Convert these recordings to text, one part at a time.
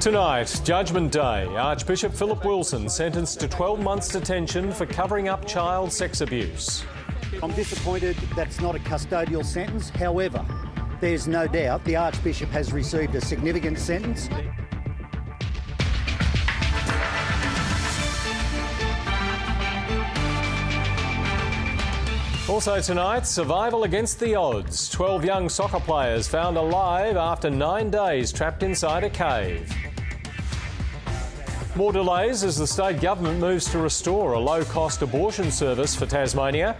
Tonight, Judgment Day. Archbishop Philip Wilson sentenced to 12 months detention for covering up child sex abuse. I'm disappointed that's not a custodial sentence. However, there's no doubt the Archbishop has received a significant sentence. Also tonight, survival against the odds. 12 young soccer players found alive after 9 days trapped inside a cave. More delays as the state government moves to restore a low-cost abortion service for Tasmania.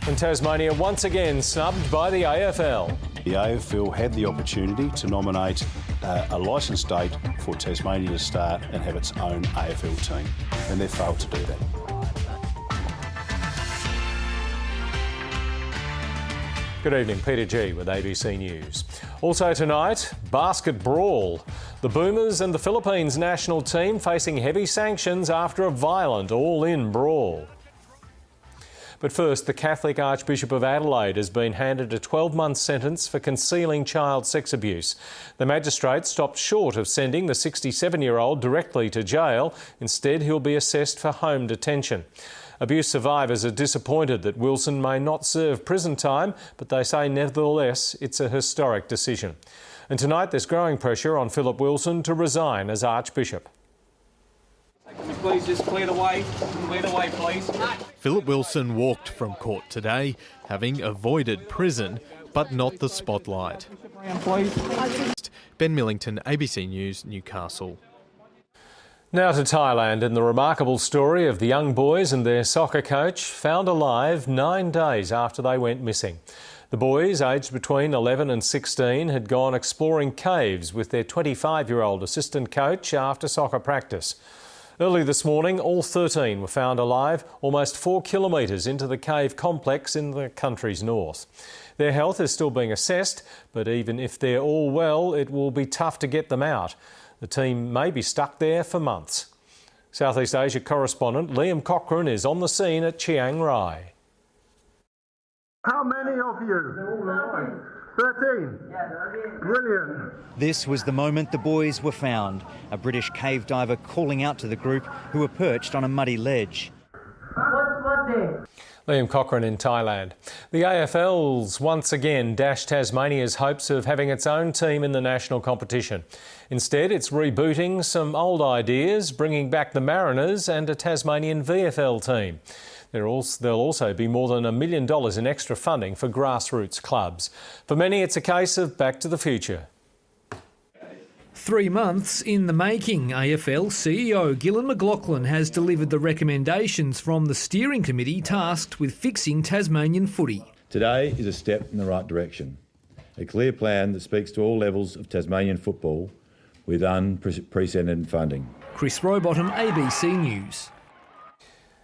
And Tasmania once again snubbed by the AFL. The AFL had the opportunity to nominate a licensed state for Tasmania to start and have its own AFL team, and they failed to do that. Good evening, Peter G with ABC News. Also tonight, basket brawl. The Boomers and the Philippines national team facing heavy sanctions after a violent all-in brawl. But first, the Catholic Archbishop of Adelaide has been handed a 12-month sentence for concealing child sex abuse. The magistrate stopped short of sending the 67-year-old directly to jail. Instead, he'll be assessed for home detention. Abuse survivors are disappointed that Wilson may not serve prison time, but they say nevertheless it's a historic decision. And tonight there's growing pressure on Philip Wilson to resign as Archbishop. Please just clear the way, please. Philip Wilson walked from court today, having avoided prison, but not the spotlight. Ben Millington, ABC News, Newcastle. Now to Thailand and the remarkable story of the young boys and their soccer coach found alive 9 days after they went missing. The boys, aged between 11 and 16, had gone exploring caves with their 25-year-old assistant coach after soccer practice. Early this morning, all 13 were found alive almost 4 kilometres into the cave complex in the country's north. Their health is still being assessed, but even if they're all well, it will be tough to get them out. The team may be stuck there for months. Southeast Asia correspondent Liam Cochrane is on the scene at Chiang Rai. How many of you? 13? Brilliant. This was the moment the boys were found. A British cave diver calling out to the group who were perched on a muddy ledge. Liam Cochrane in Thailand. The AFL's once again dashed Tasmania's hopes of having its own team in the national competition. Instead, it's rebooting some old ideas, bringing back the Mariners and a Tasmanian VFL team. There'll also be more than $1 million in extra funding for grassroots clubs. For many, it's a case of back to the future. 3 months in the making, AFL CEO Gillon McCulloch has delivered the recommendations from the steering committee tasked with fixing Tasmanian footy. Today is a step in the right direction. A clear plan that speaks to all levels of Tasmanian football with unprecedented funding. Chris Rowbottom, ABC News.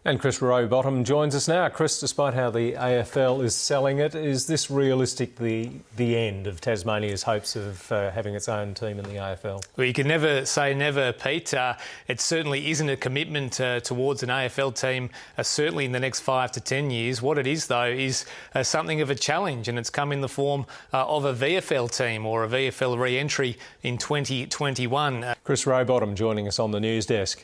And Chris Rowbottom joins us now. Chris, despite how the AFL is selling it, is this realistically the end of Tasmania's hopes of having its own team in the AFL? Well, you can never say never, Pete. It certainly isn't a commitment towards an AFL team, certainly in the next 5 to 10 years. What it is, though, is something of a challenge, and it's come in the form of a VFL team or a VFL re-entry in 2021. Chris Rowbottom joining us on the news desk.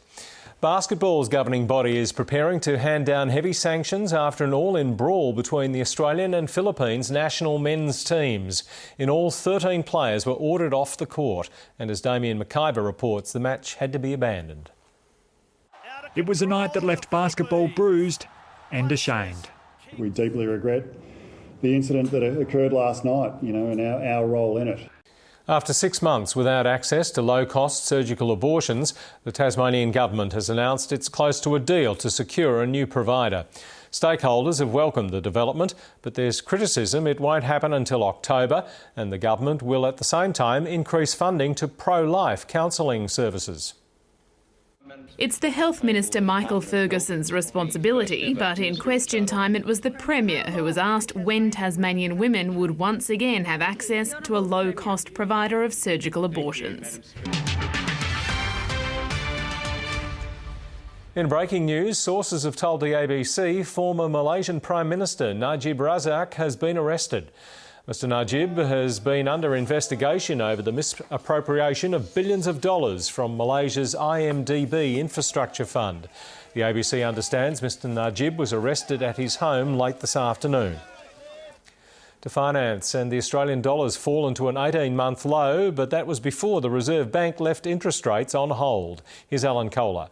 Basketball's governing body is preparing to hand down heavy sanctions after an all-in brawl between the Australian and Philippines national men's teams. In all, 13 players were ordered off the court, and as Damien McIver reports, the match had to be abandoned. It was a night that left basketball bruised and ashamed. We deeply regret the incident that occurred last night, and our role in it. After 6 months without access to low-cost surgical abortions, the Tasmanian government has announced it's close to a deal to secure a new provider. Stakeholders have welcomed the development, but there's criticism it won't happen until October, and the government will at the same time increase funding to pro-life counselling services. It's the Health Minister Michael Ferguson's responsibility, but in question time it was the Premier who was asked when Tasmanian women would once again have access to a low-cost provider of surgical abortions. In breaking news, sources have told the ABC former Malaysian Prime Minister Najib Razak has been arrested. Mr Najib has been under investigation over the misappropriation of billions of dollars from Malaysia's IMDB infrastructure fund. The ABC understands Mr Najib was arrested at his home late this afternoon. To finance, and the Australian dollar's fallen to an 18-month low, but that was before the Reserve Bank left interest rates on hold. Here's Alan Kohler.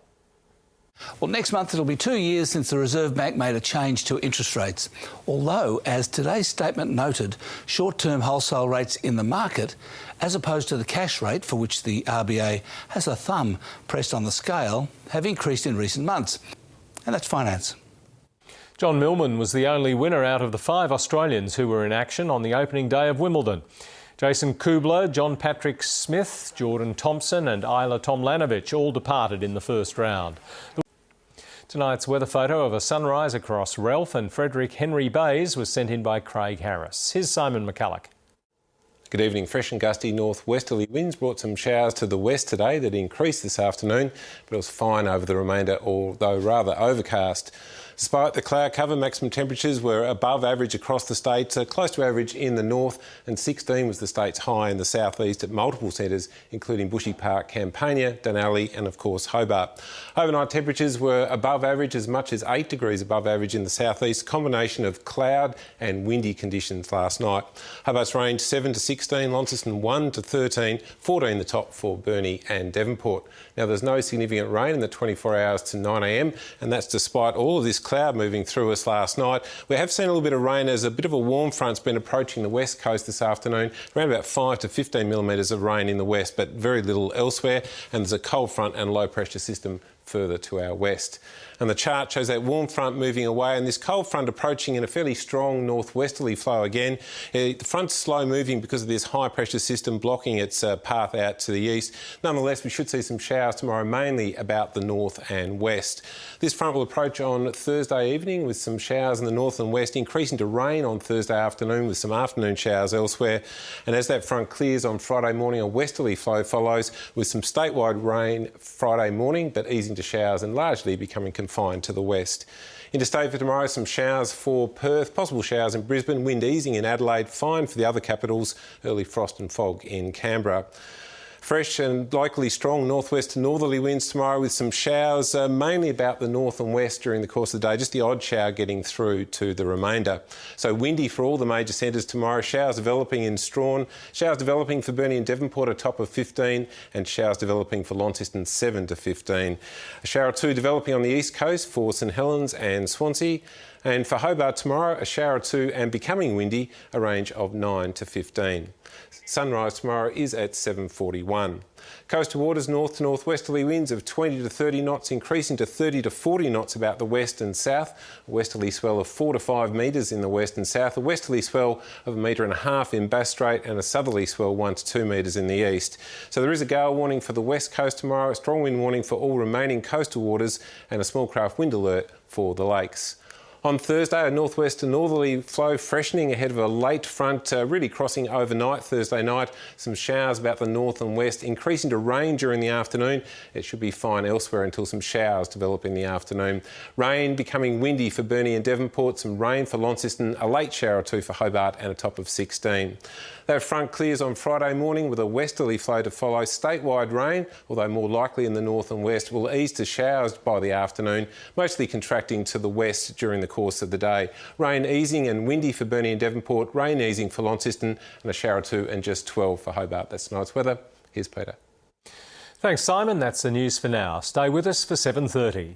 Well, next month it'll be 2 years since the Reserve Bank made a change to interest rates. Although, as today's statement noted, short-term wholesale rates in the market, as opposed to the cash rate for which the RBA has a thumb pressed on the scale, have increased in recent months. And that's finance. John Millman was the only winner out of the 5 Australians who were in action on the opening day of Wimbledon. Jason Kubler, John Patrick Smith, Jordan Thompson and Isla Tomljanovic all departed in the first round. Tonight's weather photo of a sunrise across Ralph and Frederick Henry Bays was sent in by Craig Harris. Here's Simon McCulloch. Good evening. Fresh and gusty northwesterly winds brought some showers to the west today that increased this afternoon, but it was fine over the remainder, although rather overcast. Despite the cloud cover, maximum temperatures were above average across the state, close to average in the north, and 16 was the state's high in the southeast at multiple centres, including Bushy Park, Campania, Dunalley and, of course, Hobart. Overnight temperatures were above average, as much as 8 degrees above average in the southeast, a combination of cloud and windy conditions last night. Hobart's range 7 to 16, Launceston 1 to 13, 14 the top for Burnie and Devonport. Now, there's no significant rain in the 24 hours to 9 a.m, and that's despite all of this cloud moving through us last night. We have seen a little bit of rain as a bit of a warm front's been approaching the west coast this afternoon, around about 5 to 15 millimetres of rain in the west, but very little elsewhere, and there's a cold front and low pressure system further to our west. And the chart shows that warm front moving away and this cold front approaching in a fairly strong northwesterly flow again. The front's slow moving because of this high pressure system blocking its path out to the east. Nonetheless, we should see some showers tomorrow, mainly about the north and west. This front will approach on Thursday evening with some showers in the north and west, increasing to rain on Thursday afternoon with some afternoon showers elsewhere. And as that front clears on Friday morning, a westerly flow follows with some statewide rain Friday morning, but easing to showers and largely becoming confined to the west. Interstate for tomorrow, some showers for Perth, possible showers in Brisbane, wind easing in Adelaide, fine for the other capitals, early frost and fog in Canberra. Fresh and likely strong northwest to northerly winds tomorrow with some showers mainly about the north and west during the course of the day, just the odd shower getting through to the remainder. So windy for all the major centres tomorrow, showers developing in Strawn, showers developing for Burnie and Devonport a top of 15 and showers developing for Launceston 7 to 15. A shower or two developing on the east coast for St Helens and Swansea. And for Hobart tomorrow, a shower or two and becoming windy, a range of 9 to 15. Sunrise tomorrow is at 7:41. Coastal waters north to northwesterly winds of 20 to 30 knots, increasing to 30 to 40 knots about the west and south. A westerly swell of 4 to 5 metres in the west and south. A westerly swell of 1.5 metres in Bass Strait and a southerly swell 1 to 2 metres in the east. So there is a gale warning for the west coast tomorrow, a strong wind warning for all remaining coastal waters and a small craft wind alert for the lakes. On Thursday, a northwest to northerly flow freshening ahead of a late front, really crossing overnight Thursday night. Some showers about the north and west, increasing to rain during the afternoon. It should be fine elsewhere until some showers develop in the afternoon. Rain becoming windy for Burnie and Devonport, some rain for Launceston, a late shower or two for Hobart and a top of 16. That front clears on Friday morning with a westerly flow to follow. Statewide rain, although more likely in the north and west, will ease to showers by the afternoon, mostly contracting to the west during the course of the day. Rain easing and windy for Burnie and Devonport, rain easing for Launceston and a shower or two and just 12 for Hobart. That's tonight's weather. Here's Peter. Thanks, Simon. That's the news for now. Stay with us for 7:30.